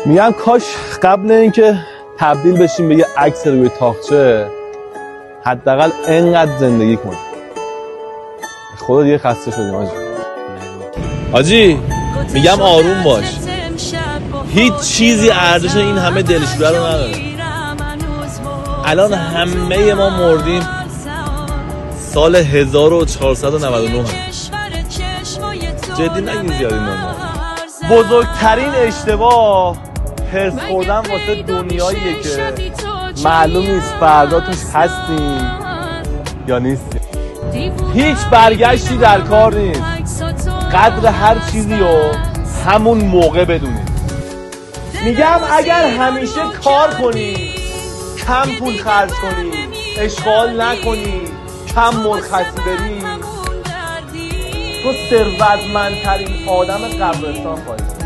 میگم کاش قبل اینکه تبدیل بشیم به یه عکس روی تاقچه حداقل انقدر زندگی کنیم. خدا دیگه خسته شدیم حاجی. میگم آروم باش، هیچ چیزی ارزش این همه دلشوره رو نداره. الان همه ما مردیم سال 1499 جدی نگین زیادی نمار. بزرگترین اشتباه هرس خوردن واسه دنیاییه که معلوم نیست فردا توش هستیم یا نیستیم. هیچ برگشتی در کار نیست. قدر هر چیزی رو همون موقع بدونید. میگم اگر همیشه کار کنی، کم پول خرج کنی، اشغال نکنی، کم مرخصی بری، تو ثروتمندترین آدم قبرستان خواهی.